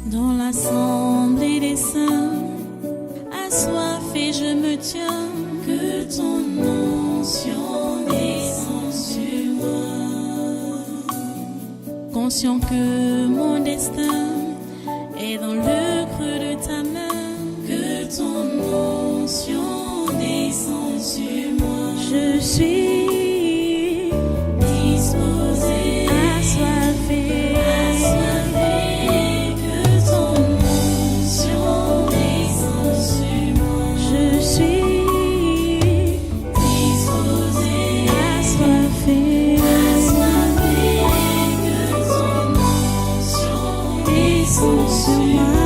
Dans l'assemblée des saints, assoiffé je me tiens, que ton onction descende sur moi. Conscient que mon destin est dans le creux de ta main, que ton onction descende sur moi. Je suis disposé, assoiffé, que ton onction descende sur moi. Je suis disposé, assoiffé, que ton onction descende sur moi.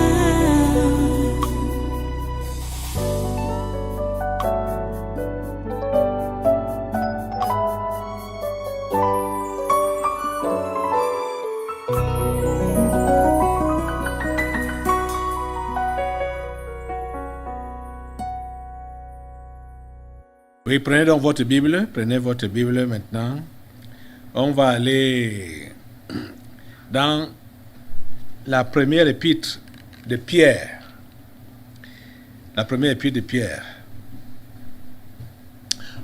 Oui, prenez donc votre Bible maintenant. On va aller dans la première épître de Pierre. La première épître de Pierre.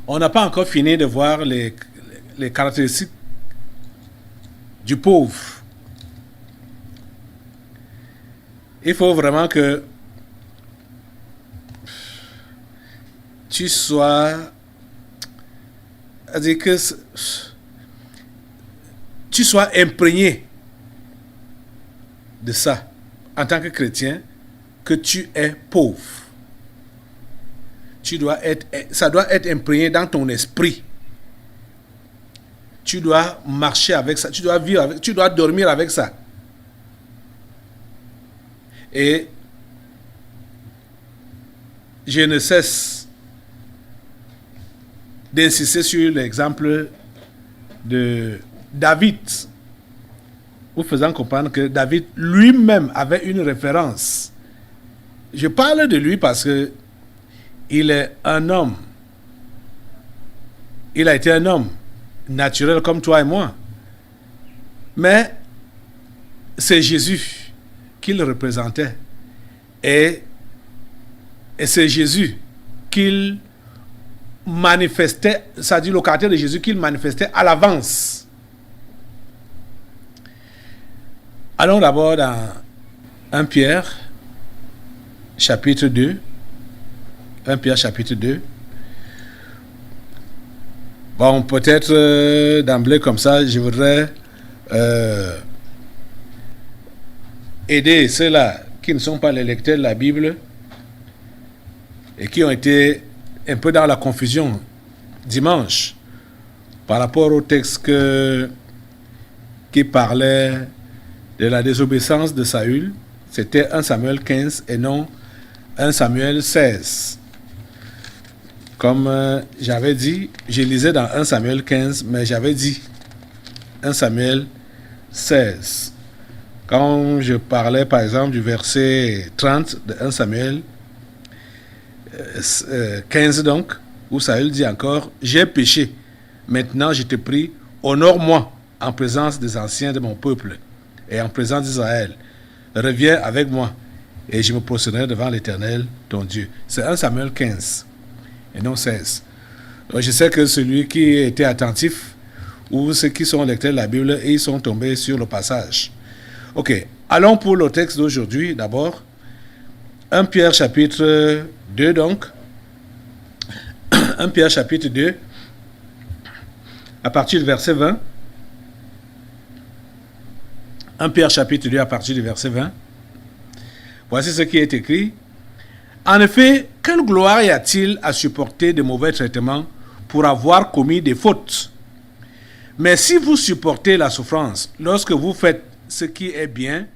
On n'a pas encore fini de voir les caractéristiques du pauvre. Il faut vraiment que tu sois, c'est-à-dire que tu sois imprégné de ça en tant que chrétien, que tu es pauvre. Ça doit être imprégné dans ton esprit. Tu dois marcher avec ça, tu dois vivre avec, tu dois dormir avec ça. Et je ne cesse d'insister sur l'exemple de David, vous faisant comprendre que David lui-même avait une référence. Je parle de lui parce que il est un homme. Il a été un homme naturel comme toi et moi. Mais c'est Jésus qu'il représentait. Et c'est Jésus qu'il manifestait, c'est-à-dire le caractère de Jésus qu'il manifestait à l'avance. Allons d'abord dans 1 Pierre, chapitre 2. 1 Pierre, chapitre 2. Bon, peut-être d'emblée comme ça, je voudrais aider ceux-là qui ne sont pas les lecteurs de la Bible et qui ont été un peu dans la confusion dimanche par rapport au texte qui parlait de la désobéissance de Saül. C'était 1 Samuel 15 et non 1 Samuel 16. Comme j'avais dit, je lisais dans 1 Samuel 15, mais j'avais dit 1 Samuel 16. Quand je parlais par exemple du verset 30 de 1 Samuel 15 donc, où Saül dit encore, j'ai péché, maintenant je te prie, honore-moi en présence des anciens de mon peuple et en présence d'Israël. Reviens avec moi et je me prosternerai devant l'Éternel, ton Dieu. C'est 1 Samuel 15 et non 16. Donc je sais que celui qui était attentif ou ceux qui sont lecteurs de la Bible, ils sont tombés sur le passage. Ok, allons pour le texte d'aujourd'hui d'abord. 1 Pierre chapitre 2 donc. 1 Pierre chapitre 2 à partir du verset 20. 1 Pierre chapitre 2 à partir du verset 20. Voici ce qui est écrit. En effet, quelle gloire y a-t-il à supporter de mauvais traitements pour avoir commis des fautes? Mais si vous supportez la souffrance lorsque vous faites ce qui est bien,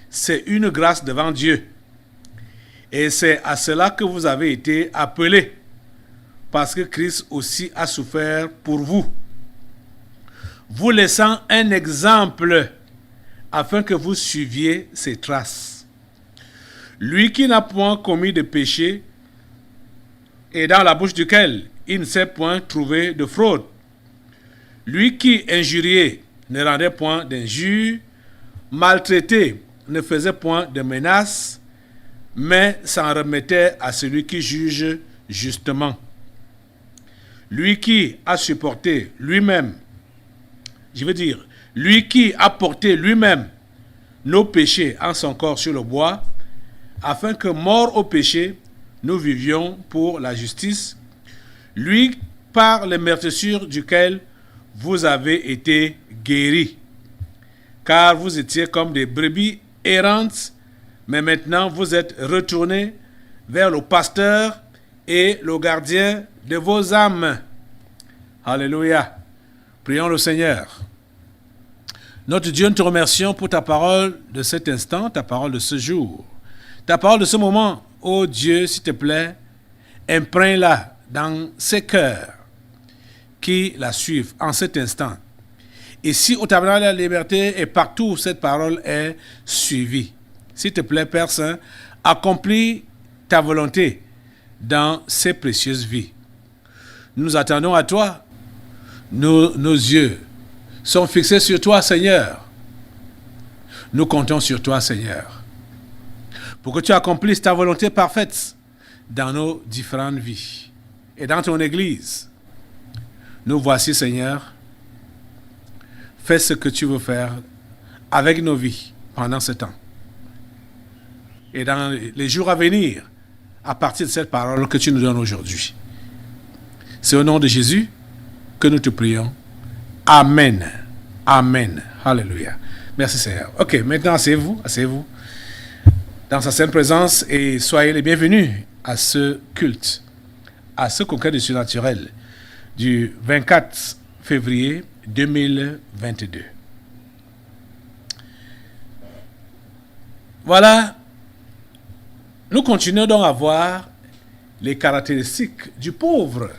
c'est une grâce devant Dieu. Et c'est à cela que vous avez été appelés, parce que Christ aussi a souffert pour vous, vous laissant un exemple afin que vous suiviez ses traces. Lui qui n'a point commis de péché et dans la bouche duquel il ne s'est point trouvé de fraude. Lui qui injuriait ne rendait point d'injure, maltraité ne faisait point de menaces, mais s'en remettait à celui qui juge justement. Lui qui a supporté lui-même, lui qui a porté lui-même nos péchés en son corps sur le bois, afin que, morts au péché, nous vivions pour la justice, lui par les meurtrissures duquel vous avez été guéris. Car vous étiez comme des brebis errantes, mais maintenant vous êtes retournés vers le pasteur et le gardien de vos âmes. Alléluia. Prions le Seigneur. Notre Dieu, nous te remercions pour ta parole de cet instant, ta parole de ce jour, ta parole de ce moment. Oh Dieu, s'il te plaît, imprègne-la dans ces cœurs qui la suivent en cet instant. Et si au tabernacle de la liberté et partout où cette parole est suivie, s'il te plaît, Père Saint, accomplis ta volonté dans ces précieuses vies. Nous attendons à toi. Nos yeux sont fixés sur toi, Seigneur. Nous comptons sur toi, Seigneur, pour que tu accomplisses ta volonté parfaite dans nos différentes vies et dans ton Église. Nous voici, Seigneur. Fais ce que tu veux faire avec nos vies pendant ce temps. Et dans les jours à venir, à partir de cette parole que tu nous donnes aujourd'hui. C'est au nom de Jésus que nous te prions. Amen. Amen. Alléluia. Merci Seigneur. Ok, maintenant asseyez-vous dans sa sainte présence et soyez les bienvenus à ce culte, à ce congrès du surnaturel du 24 février 2022. Voilà, nous continuons donc à voir les caractéristiques du pauvre.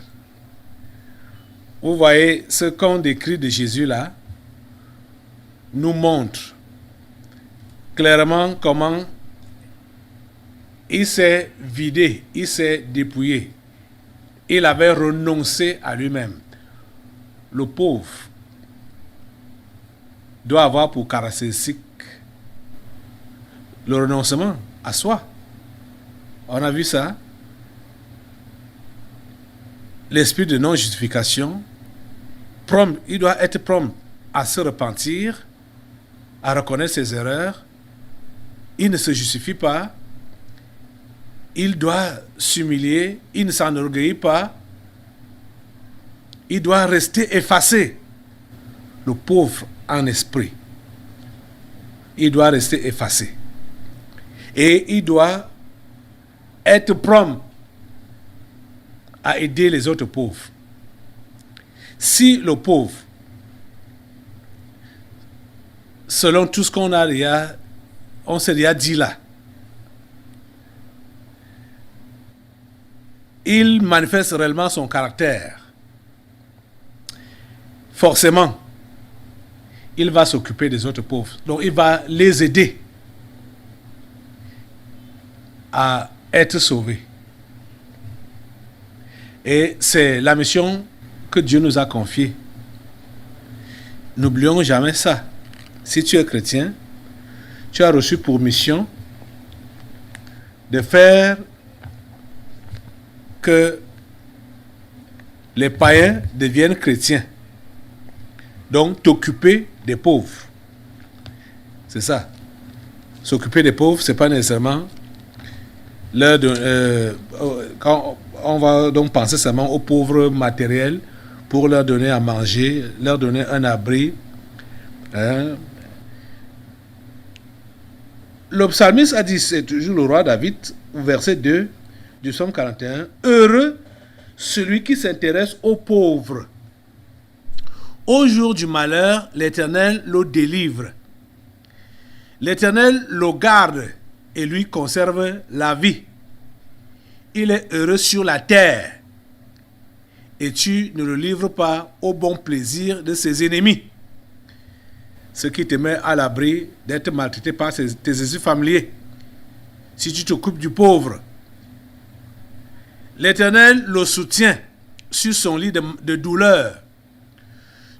Vous voyez, ce qu'on décrit de Jésus là nous montre clairement comment il s'est vidé, il s'est dépouillé. Il avait renoncé à lui-même. Le pauvre doit avoir pour caractéristique le renoncement à soi. On a vu ça. L'esprit de non-justification, il doit être prompt à se repentir, à reconnaître ses erreurs. Il ne se justifie pas. Il doit s'humilier. Il ne s'enorgueillit pas. Il doit rester effacé. Le pauvre en esprit. Il doit rester effacé. Et il doit être prompt à aider les autres pauvres. Si le pauvre, selon tout ce qu'on a déjà, on s'est déjà dit là, il manifeste réellement son caractère, forcément, il va s'occuper des autres pauvres. Donc, il va les aider à être sauvés. Et c'est la mission que Dieu nous a confiée. N'oublions jamais ça. Si tu es chrétien, tu as reçu pour mission de faire que les païens deviennent chrétiens. Donc, t'occuper des pauvres. C'est ça. S'occuper des pauvres, ce n'est pas nécessairement quand on va donc penser seulement aux pauvres matériels pour leur donner à manger, leur donner un abri. Le psalmiste a dit, c'est toujours le roi David, verset 2 du psaume 41, « Heureux celui qui s'intéresse aux pauvres. Au jour du malheur, l'Éternel le délivre. L'Éternel le garde et lui conserve la vie. Il est heureux sur la terre. Et tu ne le livres pas au bon plaisir de ses ennemis. » Ce qui te met à l'abri d'être maltraité par tes ennemis familiers. Si tu t'occupes du pauvre, l'Éternel le soutient sur son lit de douleur.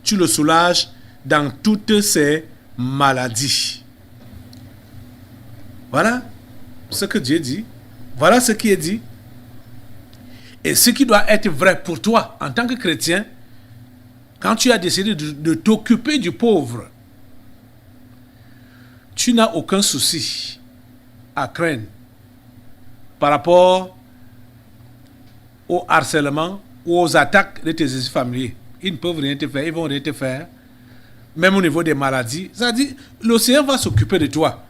Tu le soulages dans toutes ses maladies. Voilà ce que Dieu dit. Voilà ce qui est dit. Et ce qui doit être vrai pour toi en tant que chrétien, quand tu as décidé de t'occuper du pauvre, tu n'as aucun souci à craindre par rapport au harcèlement ou aux attaques de tes familiers. Ils ne peuvent rien te faire, ils vont rien te faire. Même au niveau des maladies. C'est-à-dire, l'océan va s'occuper de toi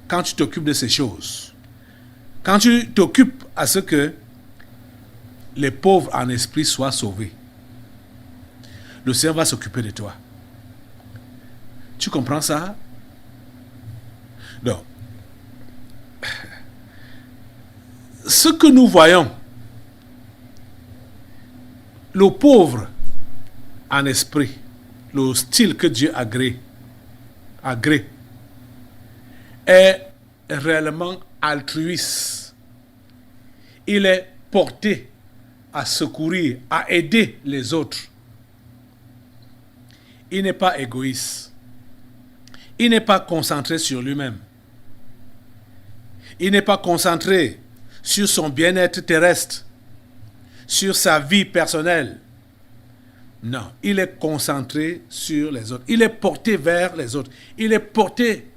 quand tu t'occupes de ces choses. Quand tu t'occupes à ce que les pauvres en esprit soient sauvés. L'océan va s'occuper de toi. Tu comprends ça? Donc, ce que nous voyons, le pauvre en esprit, le style que Dieu a créé, est réellement altruiste. Il est porté à secourir, à aider les autres. Il n'est pas égoïste. Il n'est pas concentré sur lui-même. Il n'est pas concentré sur son bien-être terrestre, sur sa vie personnelle. Non, il est concentré sur les autres. Il est porté vers les autres. Il est porté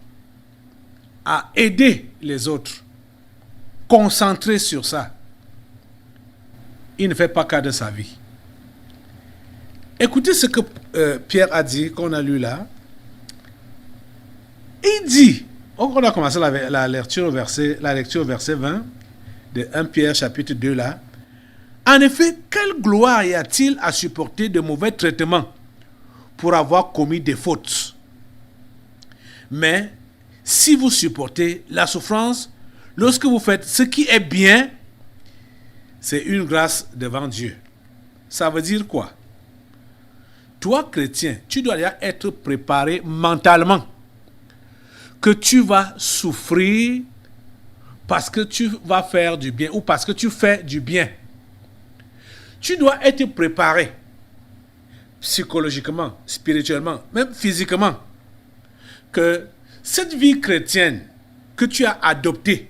à aider les autres. Concentré sur ça. Il ne fait pas cas de sa vie. Écoutez ce que Pierre a dit, qu'on a lu là. Il dit, on a commencé la lecture au verset 20 de 1 Pierre chapitre 2 là. En effet, quelle gloire y a-t-il à supporter de mauvais traitements pour avoir commis des fautes? Mais si vous supportez la souffrance, lorsque vous faites ce qui est bien, c'est une grâce devant Dieu. Ça veut dire quoi? Toi, chrétien, tu dois déjà être préparé mentalement que tu vas souffrir parce que tu vas faire du bien ou parce que tu fais du bien. Tu dois être préparé psychologiquement, spirituellement, même physiquement, que cette vie chrétienne que tu as adoptée,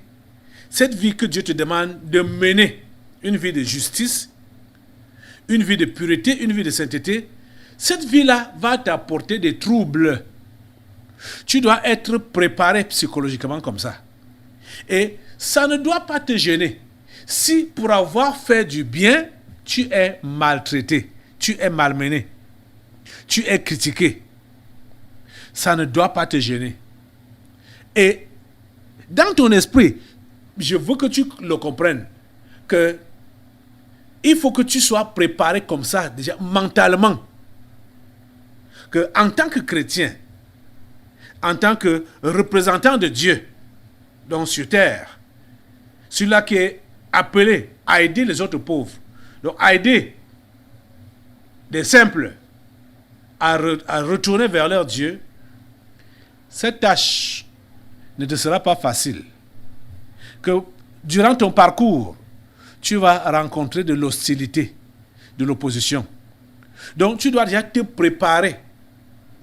cette vie que Dieu te demande de mener, une vie de justice, une vie de pureté, une vie de sainteté, cette vie-là va t'apporter des troubles. Tu dois être préparé psychologiquement comme ça. Et ça ne doit pas te gêner. Si pour avoir fait du bien, tu es maltraité, tu es malmené, tu es critiqué, ça ne doit pas te gêner. Et dans ton esprit, je veux que tu le comprennes, que il faut que tu sois préparé comme ça, déjà mentalement, que en tant que chrétien, en tant que représentant de Dieu, donc sur terre, celui-là qui est appelé à aider les autres pauvres, donc à aider des simples à retourner vers leur Dieu, cette tâche ne te sera pas facile. Que durant ton parcours, tu vas rencontrer de l'hostilité, de l'opposition. Donc tu dois déjà te préparer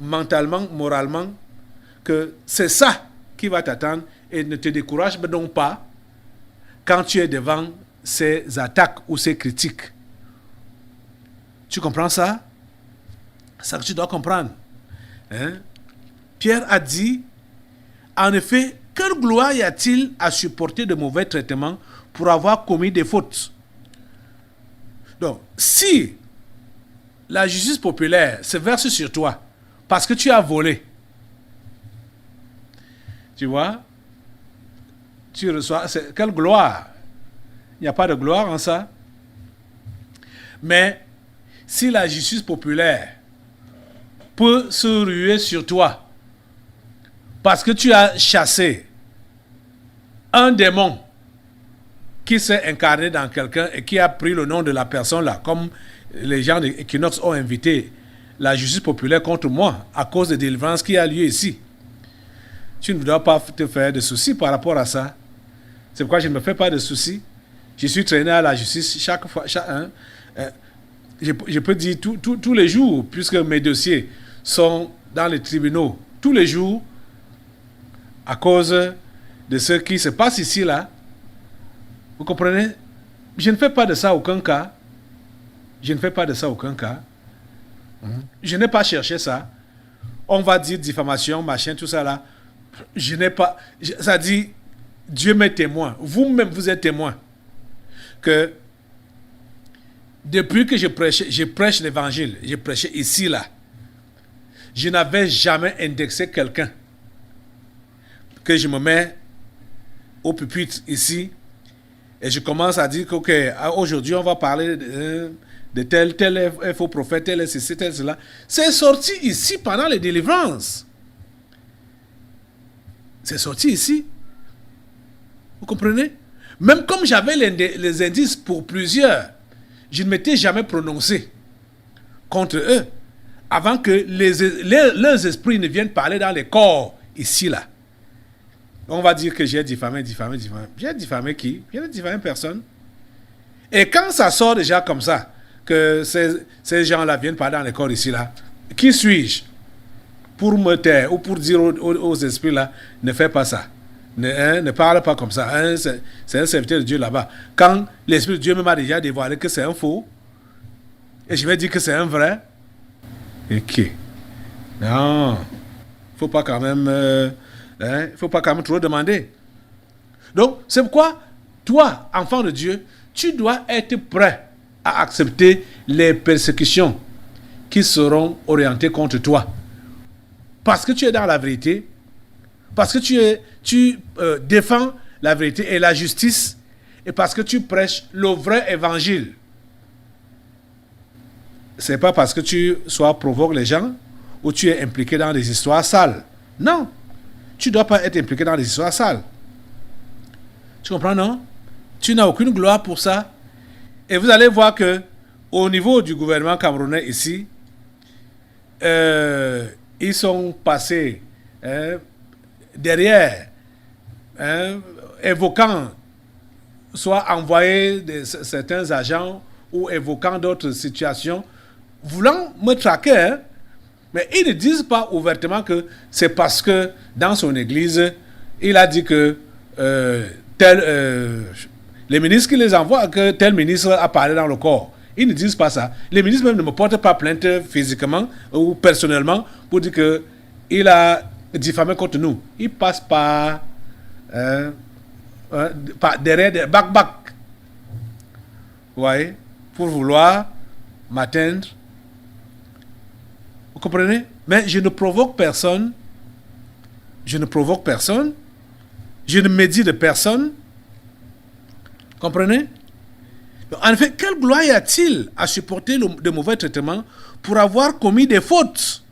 mentalement, moralement, que c'est ça qui va t'attendre et ne te décourage donc pas quand tu es devant ces attaques ou ces critiques. Tu comprends ça? C'est ça que tu dois comprendre. Hein? Pierre a dit, en effet, quelle gloire y a-t-il à supporter de mauvais traitements pour avoir commis des fautes? Donc, si la justice populaire se verse sur toi parce que tu as volé, tu vois, tu reçois, quelle gloire! Il n'y a pas de gloire en ça. Mais si la justice populaire peut se ruer sur toi parce que tu as chassé un démon qui s'est incarné dans quelqu'un et qui a pris le nom de la personne là, comme les gens de Equinox ont invité la justice populaire contre moi à cause de délivrance qui a lieu ici. Tu ne dois pas te faire de soucis par rapport à ça. C'est pourquoi je ne me fais pas de soucis. Je suis traîné à la justice chaque fois. Je peux dire tous les jours, puisque mes dossiers sont dans les tribunaux, tous les jours, à cause de ce qui se passe ici, là. Vous comprenez? Je ne fais pas de ça aucun cas. Je ne fais pas de ça aucun cas. Je n'ai pas cherché ça. On va dire diffamation, machin, tout ça là. Je n'ai pas... Ça dit, Dieu m'est témoin. Vous-même, vous êtes témoin. Que depuis que je prêche l'évangile, je prêchais ici, là. Je n'avais jamais indexé quelqu'un. Que je me mets au pupitre ici et je commence à dire qu'ok, aujourd'hui on va parler de tel faux prophète, tel ceci, tel cela. C'est sorti ici pendant les délivrances. C'est sorti ici. Vous comprenez? Même comme j'avais les indices pour plusieurs, je ne m'étais jamais prononcé contre eux avant que leurs esprits ne viennent parler dans les corps ici, là. On va dire que j'ai diffamé. J'ai diffamé qui? J'ai diffamé personne. Et quand ça sort déjà comme ça, que ces gens-là viennent parler dans les corps ici, là, qui suis-je pour me taire ou pour dire aux esprits là, ne fais pas ça. Ne parle pas comme ça. C'est un serviteur de Dieu là-bas. Quand l'Esprit de Dieu m'a déjà dévoilé que c'est un faux, et je vais dire que c'est un vrai, ok. Non, faut pas quand même... il ne faut pas quand même trop demander. Donc, c'est pourquoi, toi, enfant de Dieu, tu dois être prêt à accepter les persécutions qui seront orientées contre toi. Parce que tu es dans la vérité, parce que tu défends la vérité et la justice, et parce que tu prêches le vrai évangile. Ce n'est pas parce que tu provoques les gens ou tu es impliqué dans des histoires sales. Non. Tu ne dois pas être impliqué dans des histoires sales. Tu comprends, non? Tu n'as aucune gloire pour ça. Et vous allez voir que au niveau du gouvernement camerounais ici, ils sont passés derrière, évoquant, soit envoyer certains agents ou évoquant d'autres situations, voulant me traquer, hein? Mais ils ne disent pas ouvertement que c'est parce que dans son église, il a dit que les ministres qui les envoient, que tel ministre a parlé dans le corps. Ils ne disent pas ça. Les ministres même ne me portent pas plainte physiquement ou personnellement pour dire qu'il a diffamé contre nous. Ils passent par derrière des bac. Vous voyez? Pour vouloir m'atteindre. Vous comprenez? Mais je ne provoque personne. Je ne médis de personne. Comprenez? En effet, quelle gloire y a-t-il à supporter de mauvais traitements pour avoir commis des fautes?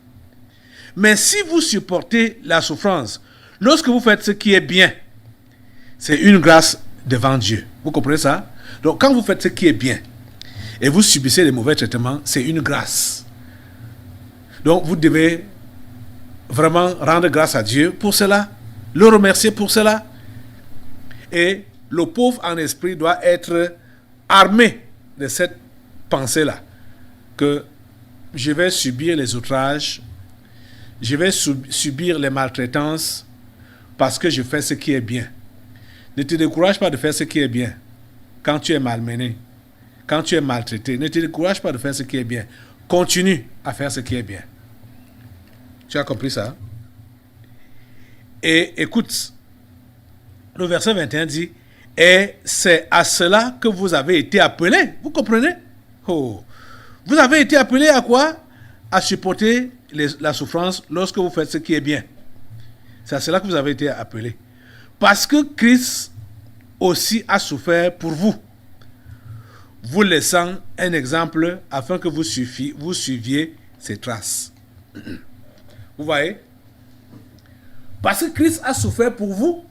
Mais si vous supportez la souffrance, lorsque vous faites ce qui est bien, c'est une grâce devant Dieu. Vous comprenez ça? Donc quand vous faites ce qui est bien et vous subissez les mauvais traitements, c'est une grâce. Donc vous devez vraiment rendre grâce à Dieu pour cela, le remercier pour cela. Et le pauvre en esprit doit être armé de cette pensée-là, que je vais subir les outrages, je vais subir les maltraitances parce que je fais ce qui est bien. Ne te décourage pas de faire ce qui est bien quand tu es malmené, quand tu es maltraité. Ne te décourage pas de faire ce qui est bien. Continue à faire ce qui est bien. Tu as compris ça? Et écoute, le verset 21 dit, et c'est à cela que vous avez été appelés. Vous comprenez? Oh. Vous avez été appelés à quoi? À supporter la souffrance lorsque vous faites ce qui est bien. C'est à cela que vous avez été appelés. Parce que Christ aussi a souffert pour vous, vous laissant un exemple afin que vous suiviez ses traces. Vous voyez? Parce que Christ a souffert pour vous,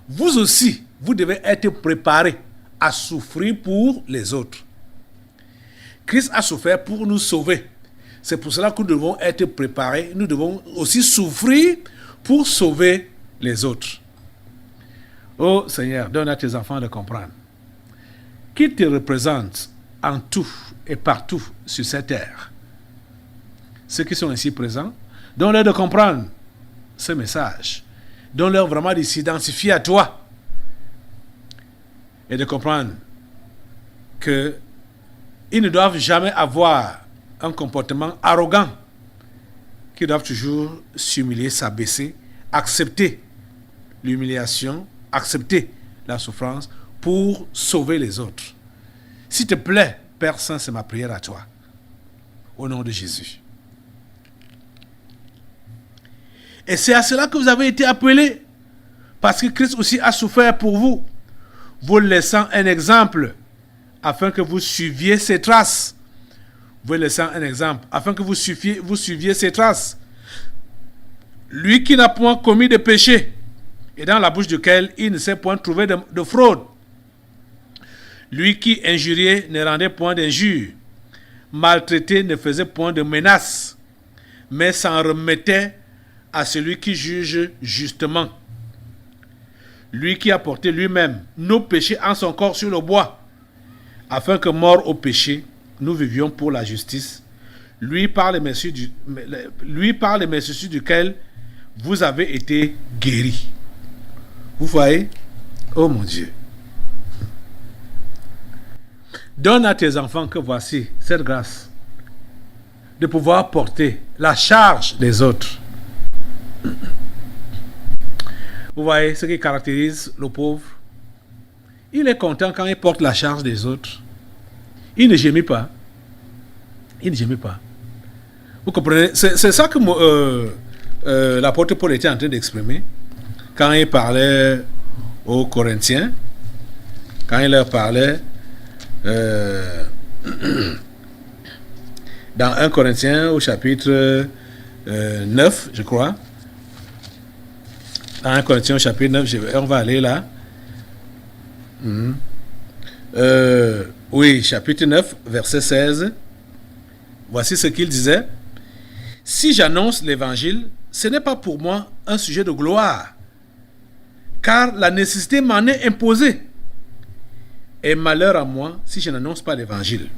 vous aussi, vous devez être préparés à souffrir pour les autres. Christ a souffert pour nous sauver. C'est pour cela que nous devons être préparés. Nous devons aussi souffrir pour sauver les autres. Oh Seigneur, donne à tes enfants de comprendre. Qu'ils te représentent en tout et partout sur cette terre. Ceux qui sont ici présents, donne-leur de comprendre ce message. Donne-leur vraiment de s'identifier à toi et de comprendre que ils ne doivent jamais avoir un comportement arrogant, qu'ils doivent toujours s'humilier, s'abaisser, accepter l'humiliation, accepter la souffrance pour sauver les autres. S'il te plaît, Père Saint, c'est ma prière à toi. Au nom de Jésus. Et c'est à cela que vous avez été appelés. Parce que Christ aussi a souffert pour vous. Vous laissant un exemple afin que vous suiviez ses traces. Vous laissant un exemple afin que vous suiviez ses traces. Lui qui n'a point commis de péché et dans la bouche duquel il ne s'est point trouvé de fraude. Lui qui injuriait ne rendait point d'injure, maltraité ne faisait point de menaces, mais s'en remettait à celui qui juge justement. Lui qui a porté lui-même nos péchés en son corps sur le bois, afin que, morts au péché, nous vivions pour la justice. Lui par les mercés duquel vous avez été guéris. Vous voyez? Oh mon Dieu. Donne à tes enfants que voici cette grâce de pouvoir porter la charge des autres. Vous voyez ce qui caractérise le pauvre? Il est content quand il porte la charge des autres. Il ne gémit pas. Il ne gémit pas. Vous comprenez? C'est ça que l'apôtre Paul était en train d'exprimer quand il parlait aux Corinthiens, quand il leur parlait dans 1 Corinthiens au chapitre 9, je crois. Dans 1 Corinthiens au chapitre 9, on va aller là. Oui, chapitre 9, verset 16. Voici ce qu'il disait. Si j'annonce l'évangile, ce n'est pas pour moi un sujet de gloire, car la nécessité m'en est imposée. Et malheur à moi si je n'annonce pas l'évangile.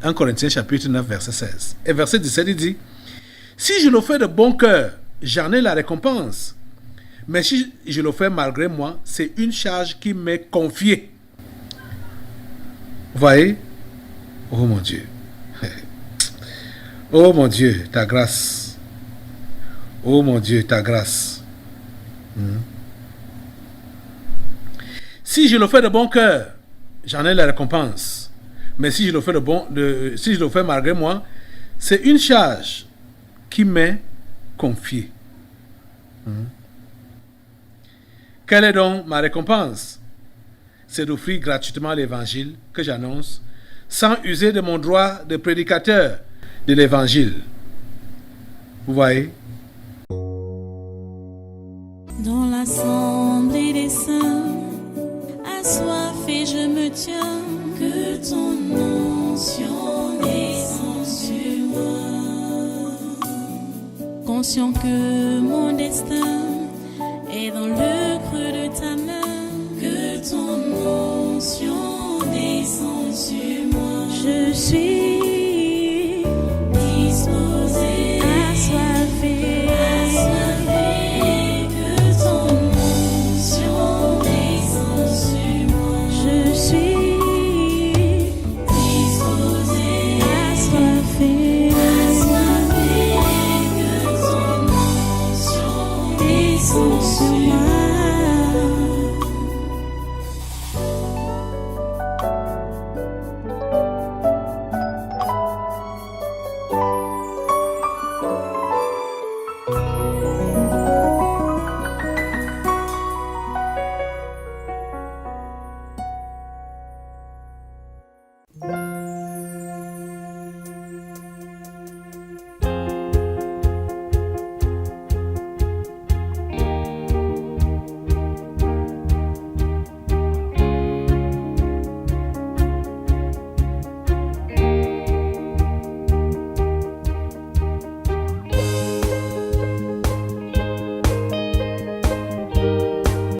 1 Corinthiens chapitre 9, verset 16. Et verset 17, il dit, si je le fais de bon cœur, j'en ai la récompense. Mais si je le fais malgré moi, c'est une charge qui m'est confiée. Vous voyez? Oh mon Dieu. Oh mon Dieu, ta grâce. Oh mon Dieu, ta grâce. Si je le fais de bon cœur, j'en ai la récompense. Mais si je le fais malgré moi, c'est une charge qui m'est confiée. Quelle est donc ma récompense? C'est d'offrir gratuitement l'évangile que j'annonce, sans user de mon droit de prédicateur de l'évangile. Vous voyez? Dans l'assemblée des saints, assoiffé je me tiens, que ton onction descende sur moi. Conscient que mon destin est dans le creux de ta main, que ton onction descende sur moi. Je suis disposé, assoiffé, que ton onction descende sur moi. Je suis disposé, assoiffé, que ton onction descende sur moi.